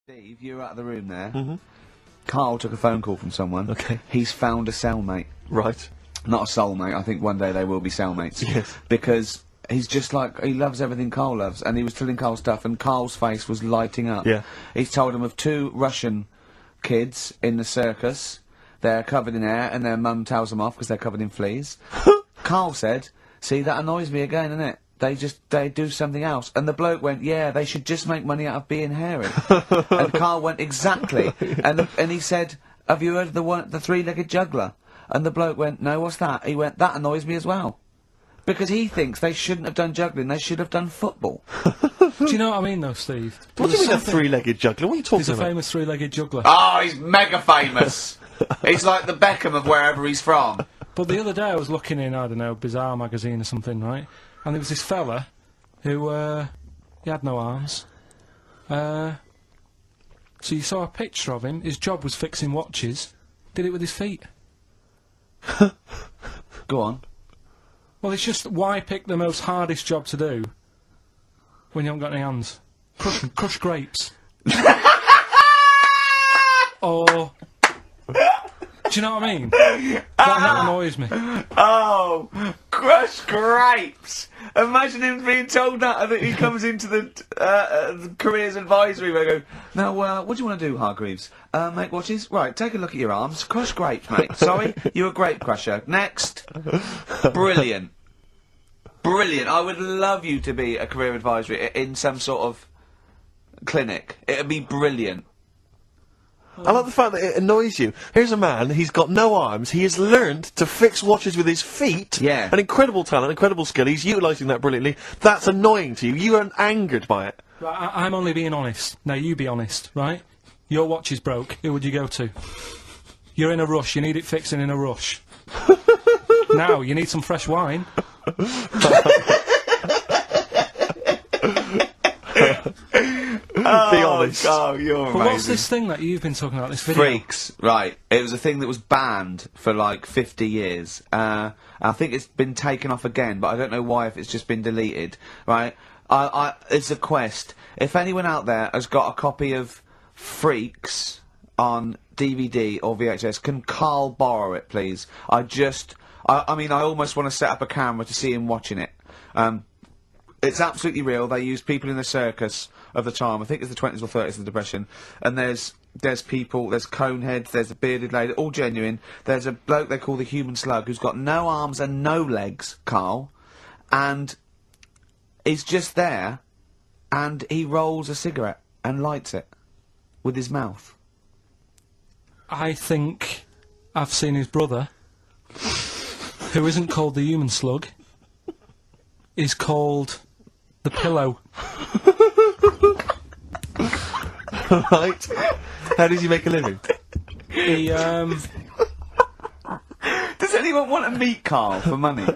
Steve, you were out of the room there. Karl took a phone call from someone. Okay. He's found a cellmate. Right. Not a soulmate. I think one day they will be cellmates. Yes. Because he's just like, he loves everything Karl loves, and he was telling Karl stuff, and Karl's face was lighting up. Yeah. He's told him of 2 Russian kids in the circus. They're covered in hair, and their mum tells them off because they're covered in fleas. Karl said, "See, that annoys me again, innit? They do something else." And the bloke went, "Yeah, they should just make money out of being hairy." And Karl went, "Exactly." And he said, "Have you heard of the 3-legged juggler?" And the bloke went, "No, what's that?" He went, "That annoys me as well." Because he thinks they shouldn't have done juggling, they should have done football. Do you know what I mean, though, Steve? What do you mean a 3-legged juggler? What are you talking He's a about? famous 3-legged juggler. Oh, he's mega famous. He's like the Beckham of wherever he's from. But the other day I was looking in, I don't know, Bizarre magazine or something, right? And there was this fella who, he had no arms. So you saw a picture of him, his job was fixing watches, did it with his feet. Go on. Well, it's just, why pick the most hardest job to do when you haven't got any hands? Crush grapes. Or... Do you know what I mean? That annoys me. Oh, crush grapes! Imagine him being told that, and then he comes into the careers advisory where they go, "Now, what do you want to do, Hargreaves? Make watches? Right, take a look at your arms. Crush grapes, mate. Sorry, you're a grape crusher. Next." Brilliant. Brilliant. I would love you to be a career advisory in some sort of clinic. It'd be brilliant. I like the fact that it annoys you. Here's a man, he's got no arms, he has learned to fix watches with his feet. Yeah. An incredible talent, incredible skill, he's utilising that brilliantly. That's annoying to you. You are angered by it. Right, I'm only being honest. Now, you be honest, right? Your watch is broke. Who would you go to? You're in a rush. You need it fixing in a rush. Now, you need some fresh wine. Be honest. Oh, you're amazing. But what's this thing that you've been talking about, this video? Freaks, right. It was a thing that was banned for like 50 years. I think it's been taken off again, but I don't know why, if it's just been deleted, right? It's a quest. If anyone out there has got a copy of Freaks on DVD or VHS, can Karl borrow it, please? I mean, I almost want to set up a camera to see him watching it. It's absolutely real. They used people in the circus of the time. I think it's the 20s or 30s of the Depression. And there's people, there's coneheads, there's a bearded lady, all genuine. There's a bloke they call the human slug who's got no arms and no legs, Karl. And he's just there, and he rolls a cigarette and lights it with his mouth. I think I've seen his brother, who isn't called the human slug, is called the pillow. Right. How does he make a living? He, Does anyone want to meet Karl for money? Do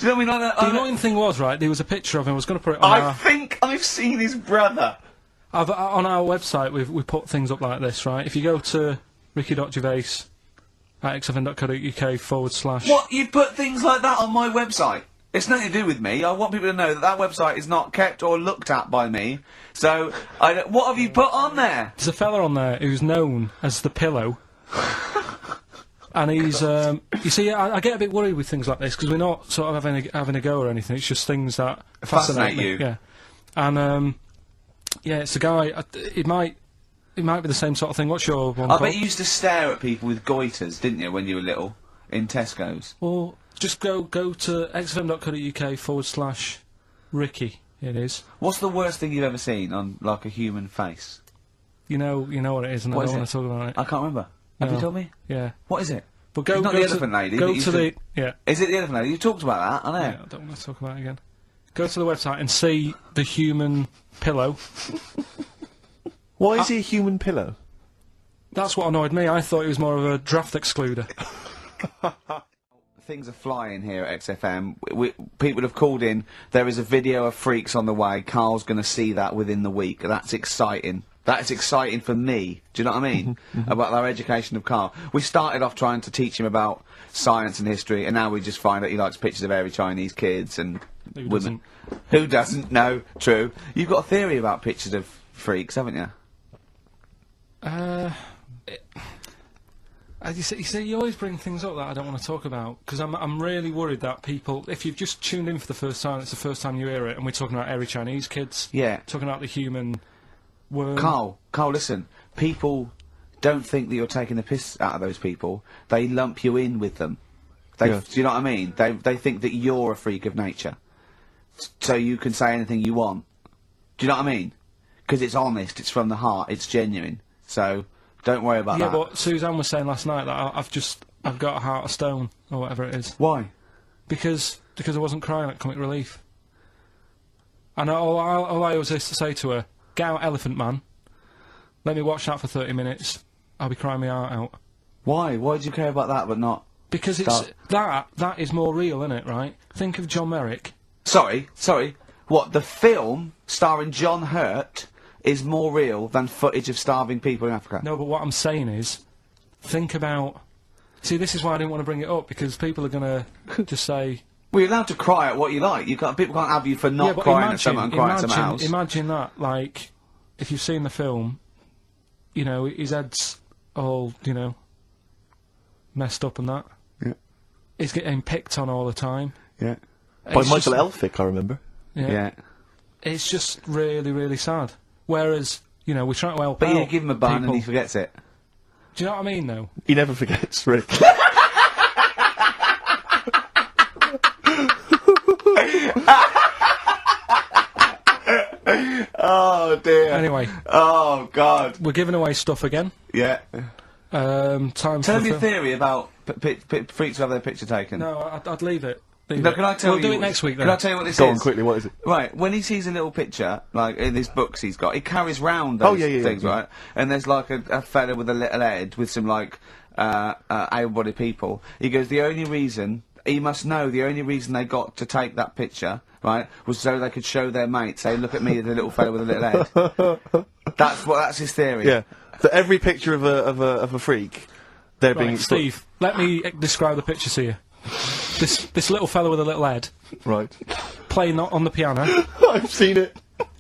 you know what I mean? the annoying thing was, right, there was a picture of him, I was going to put it on I think I've seen his brother. on our website, we put things up like this, right? If you go to ricky.gervais at xfn.co.uk / What? You put things like that on my website? It's nothing to do with me. I want people to know that that website is not kept or looked at by me. So, what have you put on there? There's a fella on there who's known as the pillow. And he's, you see, I get a bit worried with things like this, because we're not sort of having a go or anything, it's just things that Fascinate me. you. Yeah. And, yeah, it's a guy, it might be the same sort of thing. What's your one I called? bet you used to stare at people with goiters, didn't you, when you were little? In Tesco's. Well, just go to xfm.co.uk / Ricky, it is. What's the worst thing you've ever seen on, like, a human face? You know what it is, and What I is don't it? want to talk about it. I can't remember. Have you No. told me? Yeah. What is it? But go, It's not go the to, elephant lady Go that used to to- the... Yeah. Is it the elephant lady? You talked about that, I know. Yeah, I don't want to talk about it again. Go to the website and see the human pillow. Why is he a human pillow? That's what annoyed me. I thought he was more of a draft excluder. Things are flying here at XFM. People have called in. There is a video of Freaks on the way. Karl's going to see that within the week. That's exciting. That is exciting for me. Do you know what I mean? About our education of Karl. We started off trying to teach him about science and history, and now we just find that he likes pictures of hairy Chinese kids and Who women. doesn't? Who doesn't? No, true. You've got a theory about pictures of freaks, haven't you? You see, you always bring things up that I don't want to talk about, because I'm really worried that people, if you've just tuned in for the first time, it's the first time you hear it, and we're talking about hairy Chinese kids. Yeah. Talking about the human worm. Carl, listen. People don't think that you're taking the piss out of those people. They lump you in with them. Do you know what I mean? They think that you're a freak of nature. So you can say anything you want. Do you know what I mean? Because it's honest, it's from the heart, it's genuine. So... don't worry about that. Yeah, but Suzanne was saying last night that I've got a heart of stone, or whatever it is. Why? Because I wasn't crying at Comic Relief. And all I always used to say to her, get out Elephant Man, let me watch that for 30 minutes, I'll be crying my heart out. Why? Why do you care about that but not... Because it's... That is more real, isn't it, right? Think of John Merrick. Sorry. What, the film starring John Hurt is more real than footage of starving people in Africa? No, but what I'm saying is, think about... See, this is why I didn't want to bring it up, because people are going to just say... Well, you're allowed to cry at what you like. People can't have you for not crying at someone and crying at someone else. Imagine that, like, if you've seen the film, you know, his head's all, you know, messed up and that. Yeah. He's getting picked on all the time. Yeah. By Michael Elphick, I remember. Yeah. It's just really, really sad. Whereas, you know, we're trying to help But out you give him a bun people. and he forgets it. Do you know what I mean, though? He never forgets, Rick. Oh, dear. Anyway. Oh, God. We're giving away stuff again. Yeah. Time Tell for me your theory about freaks who have their picture taken. No, I'd leave it. No, can I tell you? We'll do it next week, then. Can I tell you what this is? Go on, quickly, what is it? Right, when he sees a little picture, like in his books he's got, he carries round those things, right? And there's like a fella with a little head with some like able-bodied people. He goes, the only reason they got to take that picture, right, was so they could show their mates, say, look at me, the little fella with a little head. That's his theory. Yeah. So every picture of a freak, they're being... Steve, let me describe the picture to you. This little fella with a little head, Right. playing on the piano. I've seen it.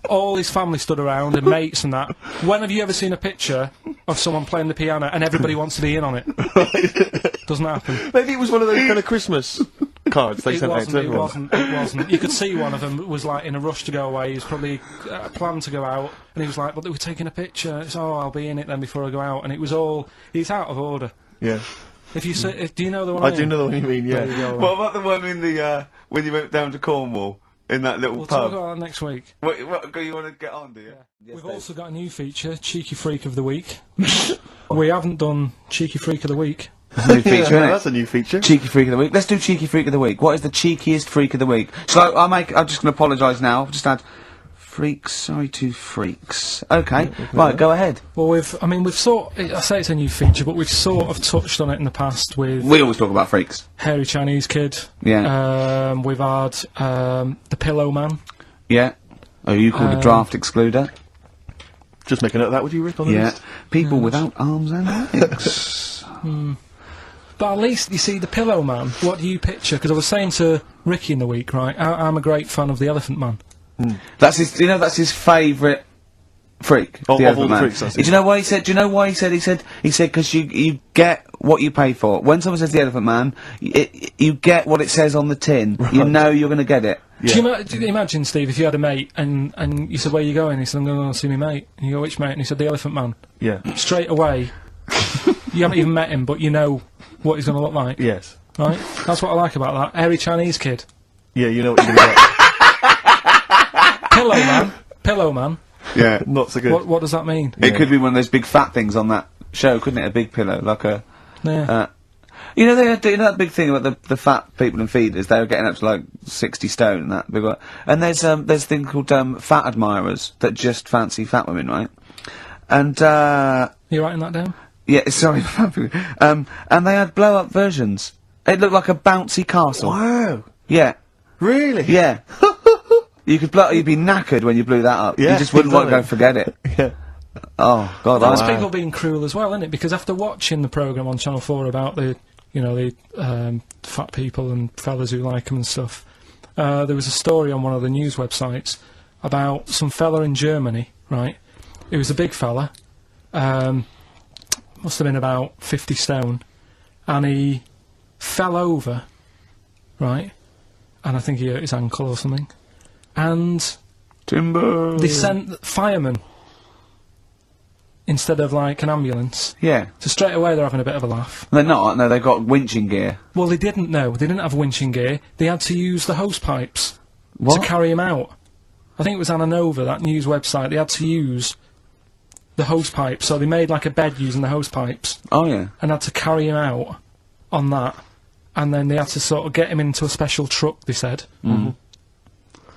All his family stood around, and mates and that. When have you ever seen a picture of someone playing the piano and everybody wants to be in on it? Doesn't happen. Maybe it was one of those kind of Christmas cards they sent out to everyone. It wasn't. You could see one of them was like in a rush to go away. He was probably planned to go out, and he was like, but they were taking a picture. It's, I'll be in it then before I go out. And it was all, it's out of order. Yeah. If you say, do you know the one I do know the one you mean, yeah. There you go, What about the one in the, when you went down to Cornwall, in that little We'll pub? talk about that next week. What you want to get on, do you? Yes, We've Dave. also got a new feature, Cheeky Freak of the Week. We haven't done Cheeky Freak of the Week. New feature, Yeah, innit? that's a new feature. Cheeky Freak of the Week. Let's do Cheeky Freak of the Week. What is the cheekiest freak of the week? So I'm just going to apologise now. I've just had freaks, sorry to freaks. Okay, right, go ahead. Well, I say it's a new feature, but we've sort of touched on it in the past with We always talk about freaks. Hairy Chinese Kid. Yeah. We've had the Pillow Man. Yeah. Oh, you called a draft excluder? Just make a note of that, would you, Rick, on the Yeah. list? People without arms and legs. But at least, you see, the Pillow Man, what do you picture? Because I was saying to Ricky in the week, right, I'm a great fan of the Elephant Man. That's his, that's his favourite freak. Of the all Elephant the Man. freaks, that's Do you know why he said? Do you know why he said? He said because you get what you pay for. When someone says the Elephant Man, you get what it says on the tin. Right. You know you're going to get it. Yeah. Do you imagine, Steve, if you had a mate and you said, where are you going? He said, I'm going to go see my mate. And you go, which mate? And he said, the Elephant Man. Yeah. Straight away, you haven't even met him, but you know what he's going to look like. Yes. Right? That's what I like about that. Hairy Chinese Kid. Yeah, you know what you're going to get. Pillow Man. Yeah. Not so good. What does that mean? It could be one of those big fat things on that show, couldn't it? A big pillow, like a. Yeah. You know, you know that big thing about the fat people and feeders. They were getting up to like 60 stone and that big one. And there's a thing called fat admirers that just fancy fat women, right? And You writing that down? yeah, sorry, and they had blow up versions. It looked like a bouncy castle. Wow. Yeah, Really? yeah. You'd be knackered when you blew that up. Yeah, You just wouldn't want to go and exactly. forget it. Yeah. Oh God, That's I people being cruel as well, isn't it? Because after watching the programme on Channel 4 about the fat people and fellas who like them and stuff, there was a story on one of the news websites about some fella in Germany, right? He was a big fella, must have been about 50 stone, and he fell over, right? And I think he hurt his ankle or something. And Timber. they sent firemen instead of like an ambulance. Yeah. So straight away they're having a bit of a laugh. They're not. No, they've got winching gear. Well, they didn't know. They didn't have winching gear. They had to use the hose pipes What? to carry him out. I think it was Ananova, that news website. They had to use the hose pipes, so they made like a bed using the hose pipes Oh yeah. and had to carry him out on that. And then they had to sort of get him into a special truck, they said,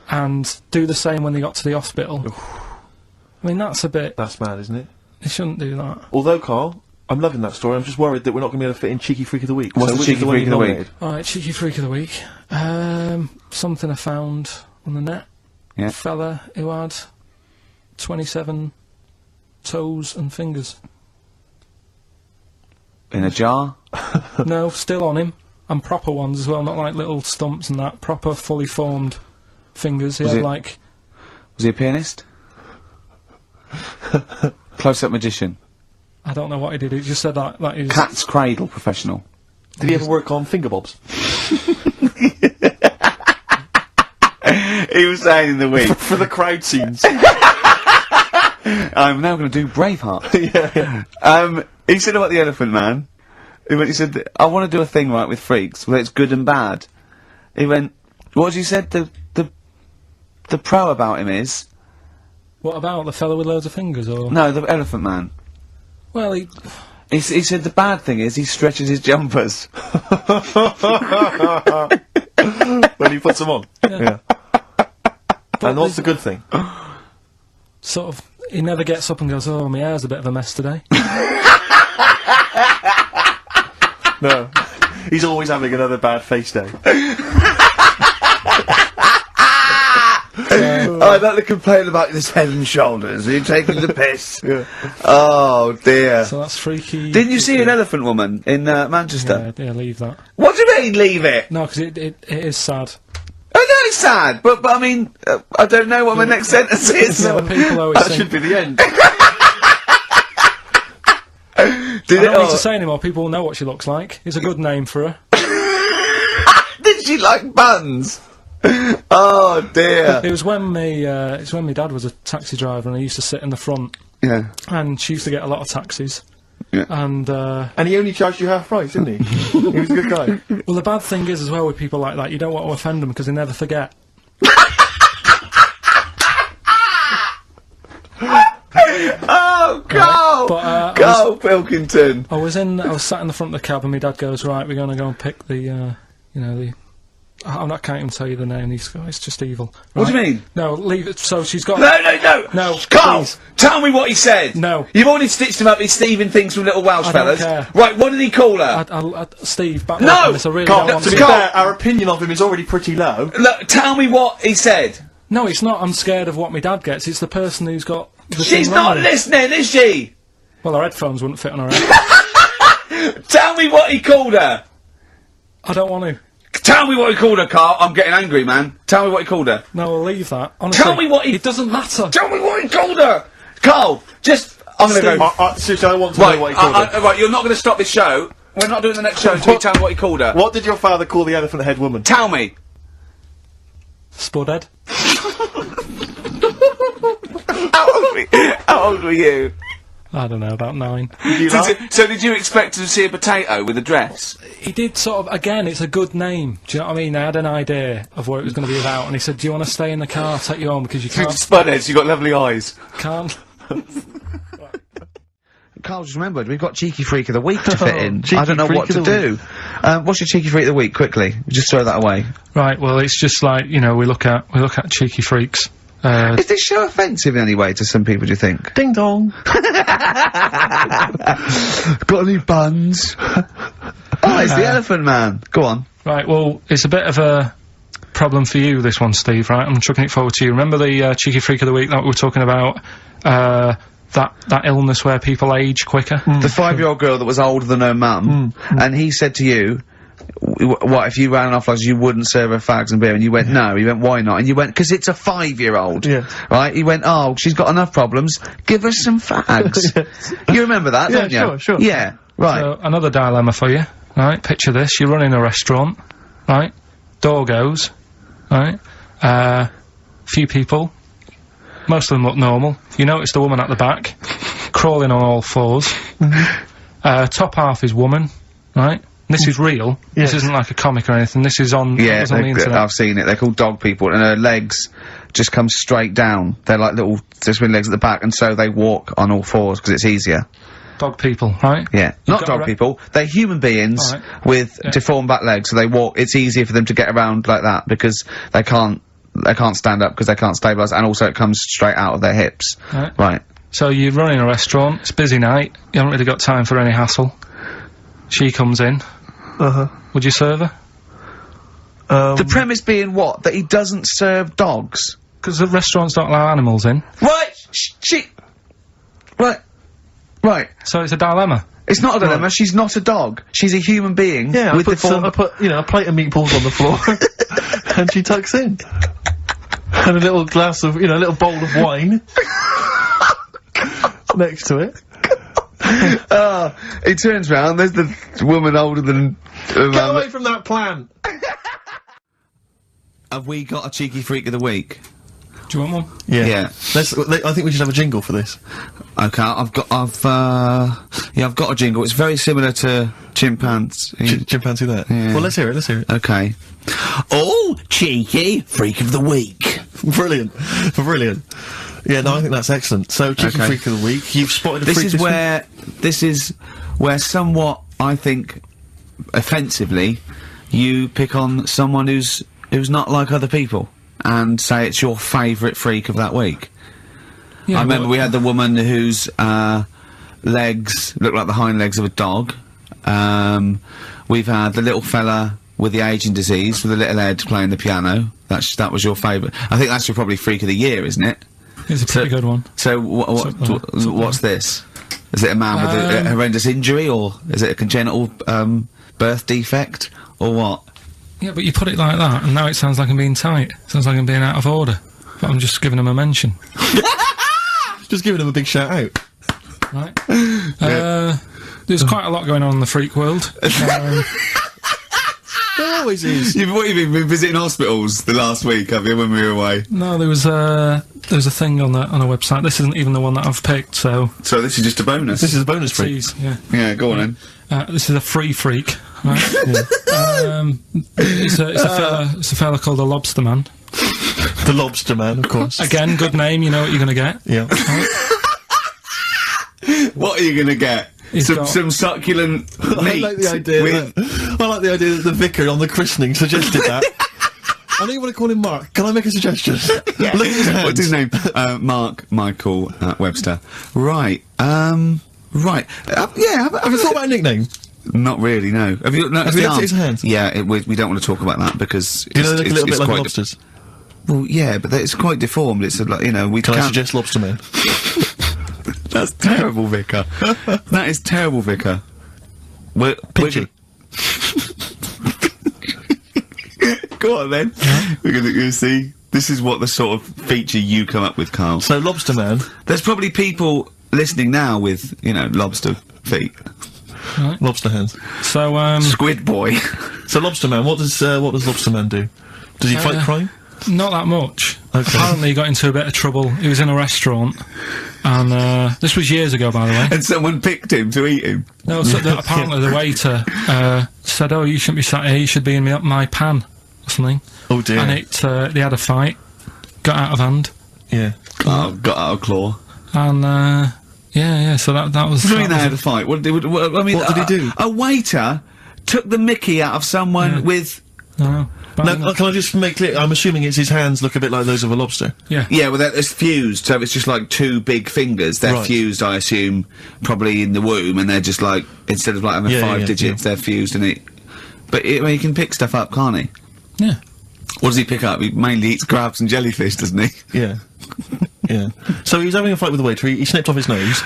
and do the same when they got to the hospital. I mean, that's a bit... That's mad, isn't it? They shouldn't do that. Although, Carl, I'm loving that story. I'm just worried that we're not going to be able to fit in Cheeky Freak of the Week. What's the which Cheeky is one Freak you of the Week? nominated? Alright, Cheeky Freak of the Week. Something I found on the net. Yeah. A fella who had 27 toes and fingers. In a jar. No, still on him. And proper ones as well, not like little stumps and that. Proper, fully formed fingers. He Was had it- like... Was he a pianist? Close-up magician. I don't know what he did. He just said that he was... Cat's cradle professional. Did he ever work on finger bobs? He was saying in the week, For the crowd scenes. I'm now going to do Braveheart. He said about the Elephant Man. He said, I want to do a thing right with freaks, where it's good and bad. He went, what did you said? The pro about him is? What about the fella with loads of fingers, or...? No, the Elephant Man. Well, He said the bad thing is he stretches his jumpers. When he puts them on. Yeah. And what's the good thing? sort of... He never gets up and goes, oh, my hair's a bit of a mess today. No. He's always having another bad face day. I'd like to complain about this head and shoulders. Are you taking the piss? Yeah. Oh, dear. So that's freaky. Didn't you see an elephant woman in Manchester? Yeah, leave that. What do you mean, leave it? No, because it is sad. I know it's sad, but I mean, I don't know what my next sentence is. Yeah, the people always That think... should be the end. Did I don't need oh, to say anymore, people will know what she looks like. It's a good name for her. Did she like buns? Oh dear. It was when my dad was a taxi driver and I used to sit in the front, Yeah. and she used to get a lot of taxis. Yeah. And, And he only charged you half price, didn't he? He was a good guy. well, the bad thing is as well with people like that, you don't want to offend them because they never forget. Oh, go! But, Go, Pilkington! I was sat in the front of the cab and my dad goes, right, we're going to go and pick the, I can't even tell you the name, these guys, it's just evil. What do you Right. mean? No, leave it, so she's got... No! No, Carl! please. Tell me what he said! No. You've already stitched him up, he's Stephen things from Little Welsh I don't Fellas. care. Right, what did he call her? Steve, back No! up on this, I really Carl, don't want to be to... fair, our opinion of him is already pretty low. Look, tell me what he said. No, it's not, I'm scared of what my dad gets, it's the person who's got... the She's thing not wrong. listening, is she? Well, her headphones wouldn't fit on her head. Tell me what he called her. I don't want to. Tell me what he called her, Carl. I'm getting angry, man. Tell me what he called her. No, I'll leave that. Honestly, Tell me what he... It doesn't matter. Tell me what he called her! Carl, just... I'm gonna Steve. go... Seriously, I want to Right, know what he called her. right, you're not gonna stop this show. We're not doing the next show until you tell me what he called her. What did your father call the elephant head woman? Tell me. Spudhead. How old were you? I don't know, about 9. Did you laugh? So did you expect to see a potato with a dress? He did sort of, again, it's a good name. Do you know what I mean? They had an idea of what it was going to be about, and he said, do you want to stay in the car? I'll take you home because you Spudheads, you got lovely eyes. can't. Carl just remembered, we've got Cheeky Freak of the Week to fit in. Cheeky I don't know Freak what of to the do. What's your Cheeky Freak of the Week, quickly? Just throw that away. Right, well, it's just like, we look at cheeky freaks. Is this show offensive in any way to some people, do you think? Ding dong. Got any buns? Oh, it's the Elephant Man. Go on. Right, well, it's a bit of a problem for you, this one, Steve, right? I'm chucking it forward to you. Remember the Cheeky Freak of the Week that we were talking about? That illness where people age quicker? The 5-year-old girl that was older than her mum, and he said to you, what if you ran off like you wouldn't serve her fags and beer, and you went no. He went, why not? And you went, because it's a 5-year-old. Yeah. Right? He went, oh, she's got enough problems. Give her some fags. You remember that, don't you? Sure. Yeah. Right. So, another dilemma for you, right? Picture this, you're running a restaurant, right? Door goes, right? Few people, most of them look normal. You notice the woman at the back, crawling on all fours. Top half is woman, right? This is real. Yes. This isn't like a comic or anything. This is on, Yeah, on the internet. I've seen it. They're called dog people, and her legs just come straight down. They're like little, just with legs at the back, and so they walk on all fours because it's easier. Dog people, right? Yeah, not got dog a people. They're human beings Alright. with deformed back legs, so they walk. It's easier for them to get around like that because they can't stand up because they can't stabilise, and also it comes straight out of their hips. Right. So you're running a restaurant, it's a busy night, you haven't really got time for any hassle. She comes in. Would you serve her? The premise being what? That he doesn't serve dogs? Because the restaurants don't allow animals in. Right! Right. So it's a dilemma. It's not a dilemma, she's not a dog. She's a human being. Yeah, with I put, you know, a plate of meatballs on the floor, and she tucks in. And a little glass of, you know, a little bowl of wine next to it. He turns round, there's the woman older than... Get away from that plant! Have we got a cheeky freak of the week? Do you want one? Yeah. I think we should have a jingle for this. Okay, I've got a jingle. It's very similar to chimpanzee. Chimpanzee that? Yeah. Well, let's hear it. Okay. Oh, cheeky freak of the week. Brilliant. Yeah, no, I think that's excellent. So, cheeky freak of the week. You've spotted a freak This is where somewhat, I think, offensively, you pick on someone who's not like other people and say it's your favourite freak of that week. Yeah, I remember we had the woman whose legs look like the hind legs of a dog. We've had the little fella with the ageing disease with the little head playing the piano. That was your favourite. I think that's your probably freak of the year, isn't it? It's a pretty good one. So what's this? Is it a man with a horrendous injury, or is it a congenital birth defect, or what? Yeah, but you put it like that, and now it sounds like I'm being tight. Sounds like I'm being out of order. But I'm just giving him a mention. Just giving him a big shout out. Right. There's quite a lot going on in the freak world. There always is. You've been visiting hospitals the last week, have you, when we were away? No, there was a thing on a website. This isn't even the one that I've picked, so... So this is just a bonus? This is a bonus freak. Tease, yeah. Yeah, go on then. This is a free freak, right? It's a fella called the Lobster Man. The Lobster Man, of course. Again, good name, you know what you're gonna get. Yeah. What are you gonna get? Some succulent meat. I like the idea that the vicar on the christening suggested that. I know you want to call him Mark. Can I make a suggestion? Yeah. Look at his hands. What's his name? Mark Michael Webster. Right. Right. Have you thought about a nickname? Not really, no. Have you looked at his hands? Yeah, we don't want to talk about that because You know, they look a little bit like lobsters. Well, yeah, but it's quite deformed. It's like, you know, we Can I can't... suggest Lobster Man? That's terrible, Vicar. That is terrible, Vicar. Pinchy. Go on then. We're gonna see. This is what the sort of feature you come up with, Carl. So, Lobster Man. There's probably people listening now with, you know, lobster feet. Right. Lobster hands. So, Squid Boy. So, Lobster Man, what does Lobster Man do? Does he fight crime? not that much. Okay. Apparently he got into a bit of trouble. He was in a restaurant, and this was years ago, by the way. And someone picked him to eat him? No, so apparently the waiter said, "Oh, you shouldn't be sat here, you should be in my pan," or something. Oh dear. And they had a fight, got out of hand. Yeah. Oh, got out of claw. And, yeah, so that was... What do you mean they had a fight? What did he do? A waiter took the mickey out of someone with... No. Now, can I just make clear, I'm assuming his hands look a bit like those of a lobster. Yeah. Yeah, well, it's fused, so it's just like two big fingers. They're Right. fused, I assume, probably in the womb, and they're just like, instead of like having five digits, they're fused, and it... But well, he can pick stuff up, can't he? Yeah. What does he pick up? He mainly eats crabs and jellyfish, doesn't he? Yeah. Yeah. So he was having a fight with the waiter, he snipped off his nose.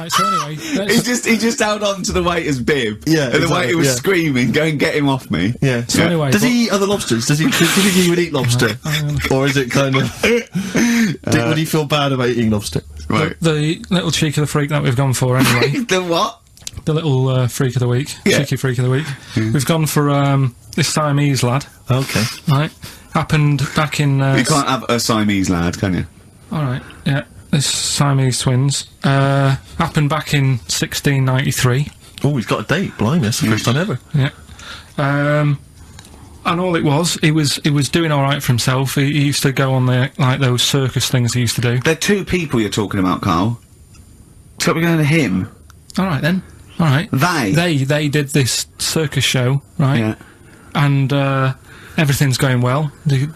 Right, so anyway, He just held on to the waiter's bib. Yeah, And the exactly, waiter was yeah. screaming, "Go and get him off me." Yeah. So anyway, Does he eat other lobsters? Do you think he would eat lobster? Or is it kind of... would he feel bad about eating lobster? Right. the little cheek of the freak that we've gone for anyway. The what? The little freak of the week. Yeah. Cheeky freak of the week. We've gone for this Siamese lad. Okay. Right. Happened back in... You can't have a Siamese lad, can you? Alright, yeah. This Siamese twins. Happened back in 1693. Oh, he's got a date. Blimey, that's the first time ever. Yeah. And all it was, he was doing alright for himself. He used to go on the, like, those circus things he used to do. They're two people you're talking about, Carl. Stop going to him. Alright then. Alright. They did this circus show, right? Yeah. And, everything's going well. They're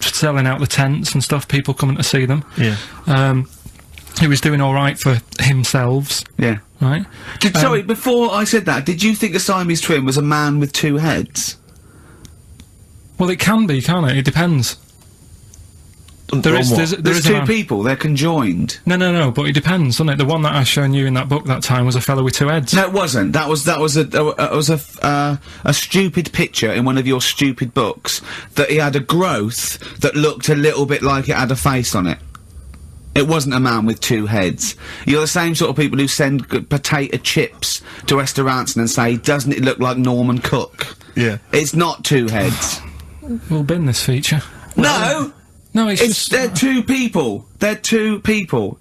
selling out the tents and stuff, people coming to see them. Yeah. He was doing alright for himself, Yeah. right? Sorry, before I said that, did you think a Siamese twin was a man with two heads? Well, it can be, can't it? It depends. There's a two man. people, they're conjoined. No, but it depends, doesn't it? The one that I shown you in that book that time was a fellow with two heads. No, it wasn't. That was a stupid picture in one of your stupid books that he had a growth that looked a little bit like it had a face on it. It wasn't a man with two heads. You're the same sort of people who send potato chips to restaurants and say, "Doesn't it look like Norman Cook?" Yeah. It's not two heads. We'll bin this feature. No! No, it's They're two people. They're two people.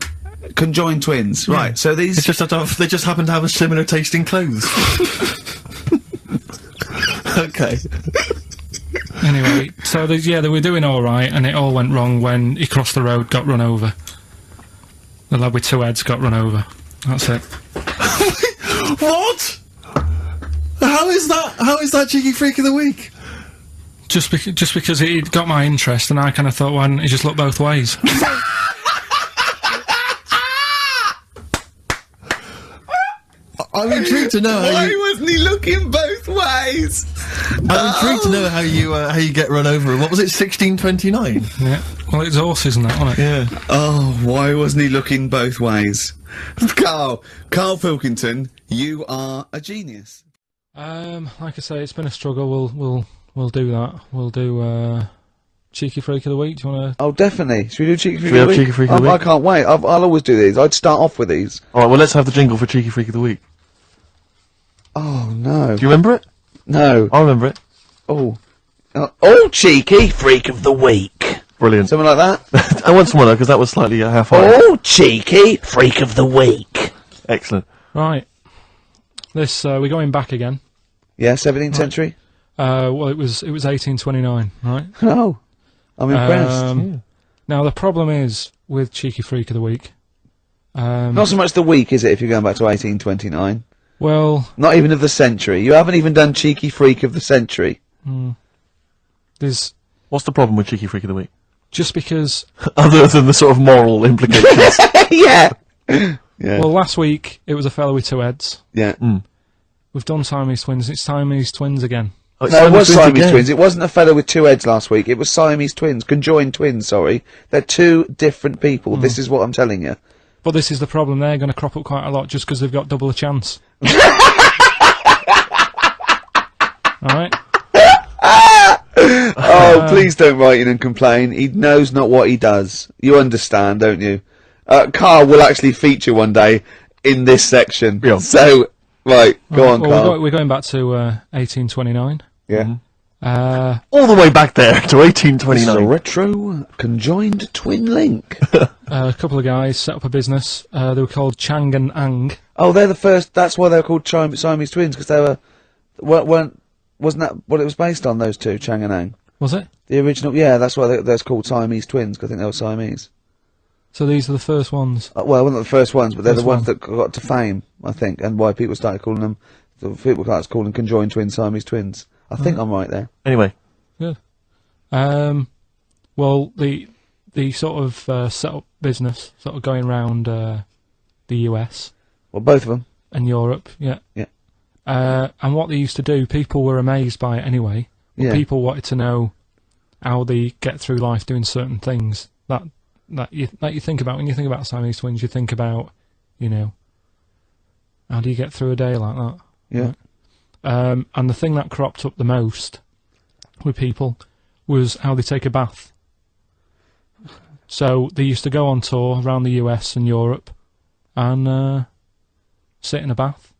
Conjoined twins. Right, so these... It's just that they just happen to have a similar taste in clothes. Okay. Anyway, so they were doing alright, and it all went wrong when he crossed the road, got run over. The lad with two heads got run over. That's it. What? How is that cheeky freak of the week? Just because it got my interest, and I kind of thought, why didn't he just look both ways? I'm intrigued to know how you... wasn't he looking both ways? I'm intrigued to know how you get run over. What was it, 1629? Yeah. Well, it's horses and that, wasn't it? Yeah. Oh, why wasn't he looking both ways? Karl Pilkington, you are a genius. Like I say, it's been a struggle. We'll do that. We'll do cheeky freak of the week. Do you want to? Oh, definitely. Should we do cheeky freak we of the have week? cheeky freak of the I week? can't wait. I'll always do these. I'd start off with these. Alright, well let's have the jingle for cheeky freak of the week. Oh no. Do you remember it? No. I remember it. Oh. Oh, cheeky freak of the week. Brilliant. Something like that. I want someone though, because that was slightly half-hearted. Oh, cheeky freak of the week. Excellent. Right. This we're going back again. Yeah, 17th century. Well, it was 1829, right? Oh, I'm impressed. Now the problem is with cheeky freak of the week. Not so much the week, is it? If you're going back to 1829. Well, Not even of the century. You haven't even done cheeky freak of the century. there's What's the problem with cheeky freak of the week? just because. Other than the sort of moral implications. Yeah. Yeah. Well, last week it was a fellow with two heads. Yeah. We've done Siamese twins. It's Siamese twins again. Oh, it's No, it was Siamese again. twins. It wasn't a fellow with two heads last week. It was Siamese twins. Conjoined twins, sorry. They're two different people. This is what I'm telling you. But this is the problem. They're going to crop up quite a lot just because they've got double a chance. Alright? Oh, please don't write in and complain. He knows not what he does. You understand, don't you? Carl will actually feature one day in this section. Yeah. So, right, go on, Well, Carl. we're going back to 1829. Yeah. All the way back there to This is a 1829. retro conjoined twin link. A couple of guys set up a business. They were called Chang and Ang. Oh, they're the first. That's why they're called Siamese twins, because they wasn't that what it was based on? Those two, Chang and Ang. Was it? The original, yeah, that's why they're called Siamese twins. 'Cause I think they were Siamese. So these are the first ones. Well, not the first ones, but they're the First ones one. that got to fame, I think, and why people started calling them. People started calling them conjoined twins, Siamese twins. I think I'm right there. Anyway. Good. Well, the sort of set up business, sort of going round the US Well, both of them. and Europe, yeah. Yeah. And what they used to do, people were amazed by it anyway. But Yeah. people wanted to know how they get through life doing certain things that you think about when you think about Siamese twins. You think about you know, how do you get through a day like that? Yeah. And the thing that cropped up the most with people was how they take a bath. So they used to go on tour around the US and Europe and sit in a bath,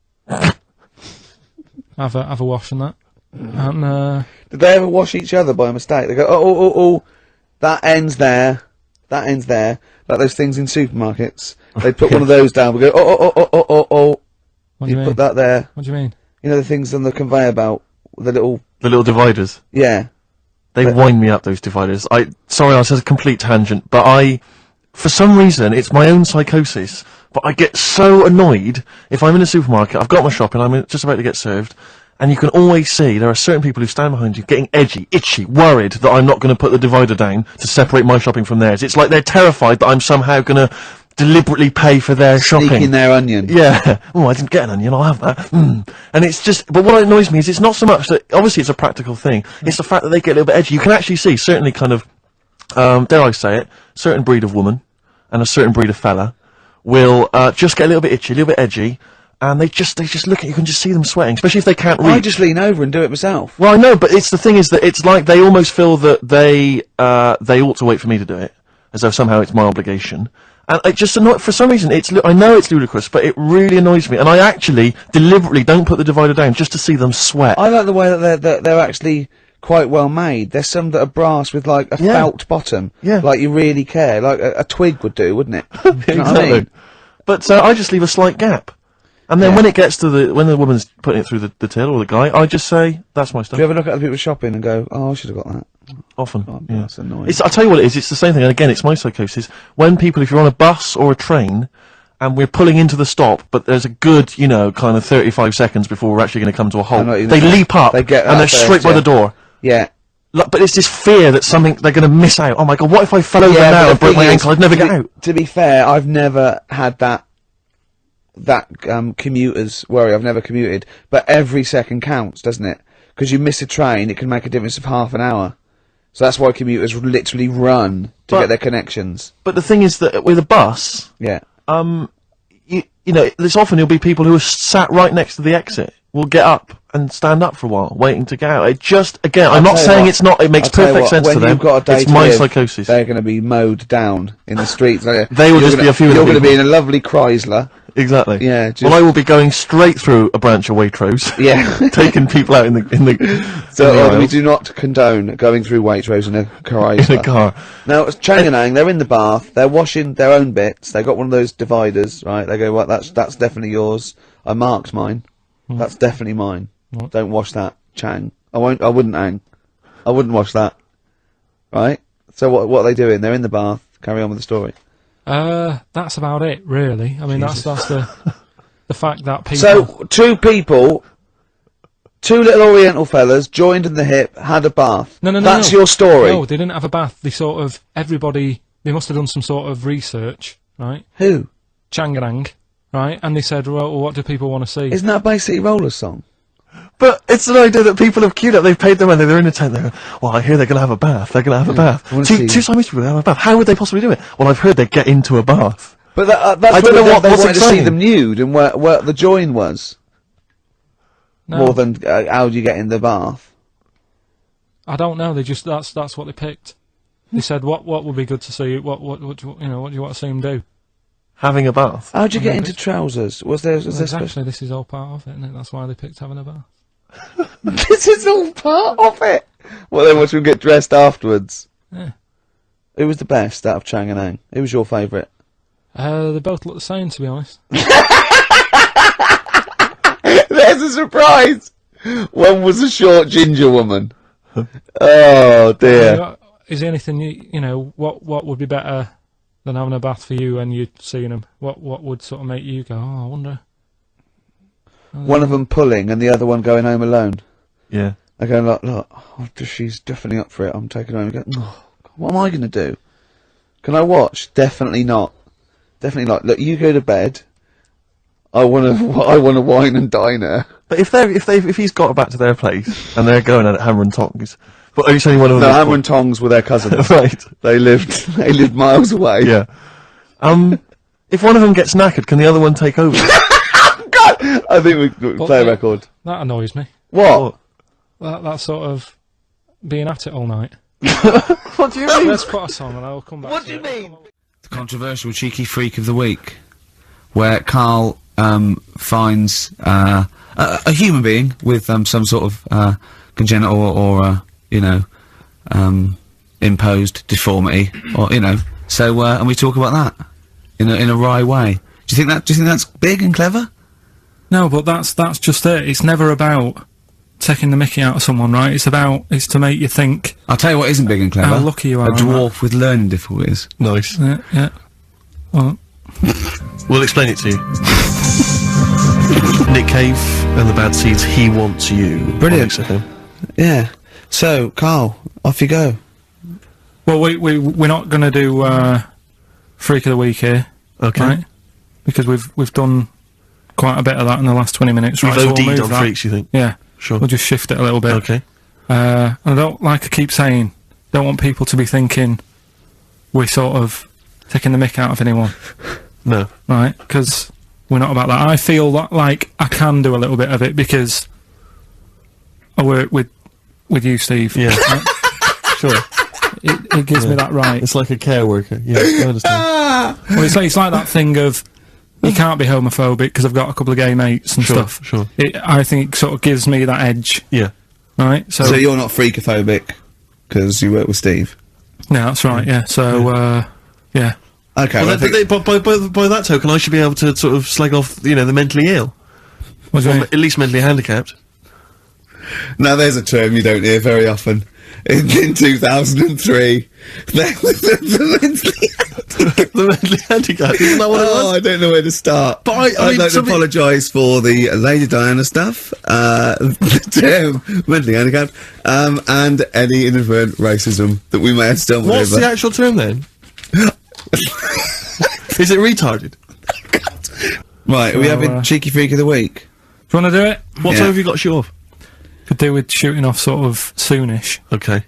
have a wash and that. And did they ever wash each other by mistake? They go, oh, that ends there. That ends there. Like those things in supermarkets. They put one of those down. We go, oh. What do you mean? Put that there. What do you mean? You know the things on the conveyor belt, the little dividers. Yeah. They wind me up, those dividers. Sorry, I said a complete tangent, but for some reason, it's my own psychosis, but I get so annoyed if I'm in a supermarket, I've got my shopping, I'm just about to get served, and you can always see there are certain people who stand behind you getting edgy, itchy, worried that I'm not going to put the divider down to separate my shopping from theirs. It's like they're terrified that I'm somehow going to deliberately pay for their shopping. Sneaking their onion. Yeah. Oh, I didn't get an onion, I'll have that. And it's just, but what annoys me is it's not so much that, obviously it's a practical thing, it's the fact that they get a little bit edgy. You can actually see, certainly kind of, dare I say it, certain breed of woman and a certain breed of fella will, just get a little bit itchy, a little bit edgy, and they just look at you, can just see them sweating, especially if they can't read. I just lean over and do it myself. Well, I know, but the thing is that it's like they almost feel that they ought to wait for me to do it, as though somehow it's my obligation. And it just for some reason, I know it's ludicrous, but it really annoys me. And I actually deliberately don't put the divider down just to see them sweat. I like the way that they're actually quite well made. There's some that are brass with like a felt bottom. Yeah. Like you really care. Like a twig would do, wouldn't it? Do you know what I Exactly. mean? But I just leave a slight gap. And then when it gets to when the woman's putting it through the till or the guy, I just say, that's my stuff. Do you ever look at other people shopping and go, oh, I should have got that? Often. Oh, yeah. that's annoying. I'll tell you what it is, it's the same thing, and again, it's my psychosis. When people, if you're on a bus or a train, and we're pulling into the stop, but there's a good, kind of 35 seconds before we're actually going to come to a halt, they leap up, and they're straight by the door. Yeah. But it's this fear that they're going to miss out. Oh my god, what if I fell over now and broke my ankle? I'd never get out. To be fair, I've never had that commuter's worry. I've never commuted, but every second counts, doesn't it? Because you miss a train, it can make a difference of half an hour. So that's why commuters literally run to get their connections. But the thing is that with a bus, there's often there'll be people who are sat right next to the exit. Will get up and stand up for a while, waiting to get out. It just, again, I'm not saying it's not. It makes perfect sense to them. It's my psychosis. They're going to be mowed down in the streets. They will just be a few. You're going to be in a lovely Chrysler. Exactly. Yeah. Well, I will be going straight through a branch of Waitrose. Yeah. Taking people out in the. So we do not condone going through Waitrose in a Chrysler. In a car. Now, Changanang, they're in the bath. They're washing their own bits. They got one of those dividers, right? They go, well, that's definitely yours. I marked mine. That's definitely mine. Don't wash that, Chang. I wouldn't, Ang. I wouldn't wash that. Right? So what are they doing? They're in the bath. Carry on with the story. That's about it, really. I mean, that's the fact that people... So, two little Oriental fellas, joined in the hip, had a bath. No. That's your story. No, they didn't have a bath. They they must have done some sort of research, right? Who? Changanang, right? And they said, well, what do people want to see? Isn't that a Bay City Rollers song? But it's an idea that people have queued up. They've paid their money. They're in a tent. They're well, I hear they're going to have a bath. They're going to have a bath. Two Siamese people have a bath. How would they possibly do it? Well, I've heard they get into a bath. But that's I don't know they what's wanted to see exciting. them nude and where the join was. No. More than how do you get in the bath? I don't know. They just that's what they picked. They said what would be good to see. What do you want to see them do? Having a bath. How'd you get into trousers? Was there Exactly. This is all part of it, isn't it? That's why they picked having a bath. This is all part of it. Well, then once we get dressed afterwards. Yeah. Who was the best out of Chang and Ang? Who was your favourite? They both look the same, to be honest. There's a surprise. One was a short ginger woman. Oh dear. Is there anything what would be better than having a bath for you and you'd seen them? What would sort of make you go, oh, I wonder? One of them pulling and the other one going home alone. Yeah. I go, look, she's definitely up for it. I'm taking her home and go, oh, what am I going to do? Can I watch? Definitely not. Definitely not. Look, you go to bed. I want to wine and dine her. But if he's got back to their place and they're going at Hammer and Tongs, but it's only one of them. No, Hammer and Tongs were their cousins. Right. They lived miles away. Yeah. If one of them gets knackered, can the other one take over? God! I think we play a record. That annoys me. What? That sort of being at it all night. What do you mean? Let's put a song and I'll come back. What do you mean? The controversial cheeky freak of the week, where Karl finds a human being with some sort of congenital or you know imposed deformity, or you know. So and we talk about that in a wry way. Do you think that's big and clever? No, but that's just it. It's never about taking the mickey out of someone, right? It's to make you think. I'll tell you what isn't big and clever. How lucky you are. A dwarf with learning difficulties. Nice. Yeah. Well, We'll explain it to you. Nick Cave and the Bad Seeds, He Wants You. Brilliant. On XFM. Yeah. So, Karl, off you go. well, we're not going to do Freak of the Week here, Okay. right? Because we've done quite a bit of that in the last 20 minutes, We've right? So we'll OD'd move on that. freaks, you think? Yeah. Sure. We'll just shift it a little bit. Okay. And I don't, like I keep saying, don't want people to be thinking we're sort of taking the mick out of anyone, No. right? Because we're not about that. I feel like I can do a little bit of it because I work with you, Steve. Yeah. Right? Sure. It gives me that right. It's like a care worker. Yeah, I understand. Well, it's like that thing of you can't be homophobic because I've got a couple of gay mates and Sure, stuff. sure. I think it sort of gives me that edge, Yeah. right? So you're not freakophobic because you work with Steve. yeah, that's right. Yeah. So yeah. Okay. Well, by that token, I should be able to sort of slag off, you know, the mentally ill. What do you Or mean? at least mentally handicapped. Now there's a term you don't hear very often. In 2003, there was the The mentally handicapped, isn't that what it was? I don't know where to start. But I'd I mean, like to something- apologise for the Lady Diana stuff, the term mentally handicapped, and any inadvertent racism that we may have stumbled What's over. the actual term then? Is it retarded? Right, are we So, having Cheeky Freak of the Week? Do you want to do it? What Yeah. time have you got to shoot off? Could do with shooting off sort of soonish, Okay.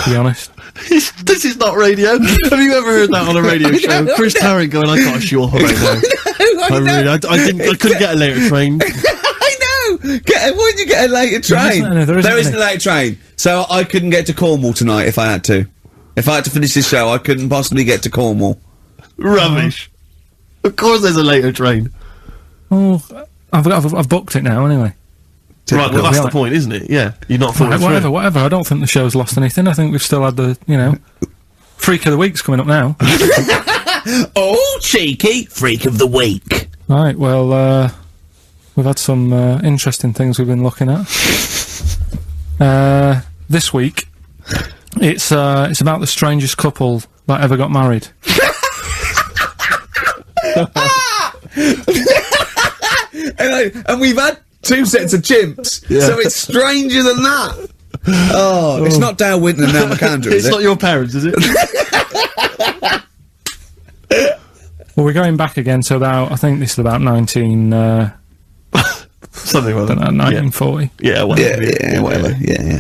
to be honest. This is not radio. Have you ever heard that on a radio show? Chris Tarrant going, I got to shoot off right now. I couldn't get a later train. I know! Why did you get a later train? There isn't a later train. So I couldn't get to Cornwall tonight if I had to. If I had to finish this show, I couldn't possibly get to Cornwall. Rubbish. Of course there's a later train. Oh, I've booked it now anyway. Right, well that's the Right. point, isn't it? Yeah, you're not Right, falling through. whatever. I don't think the show's lost anything. I think we've still had the, Freak of the Week's coming up now. Oh, Cheeky Freak of the Week. Right, well, we've had some interesting things we've been looking at. This week, it's about the strangest couple that ever got married. And we've had 2 sets of chimps, so it's stranger than that. Oh, it's not Dale Winton and Nell McAndrew, is It's it? not your parents, is it? Well, we're going back again to about, I think this is about 1940. Something like that. 1940. Yeah, whatever. Yeah, whatever. Yeah.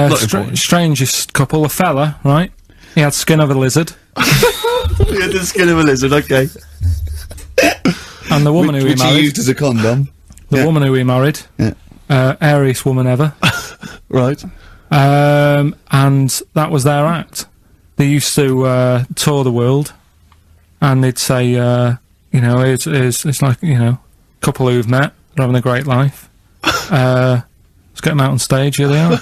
Not important. Strangest couple, a fella, right? He had skin of a lizard, Yeah, the skin of a lizard, okay. and the woman who he Which he married, used as a condom. the woman who he married, Yeah. airiest woman ever, Right. and that was their act. They used to tour the world, and they'd say, it's like, couple who've met, they're having a great life. Let's get them out on stage. Here they are.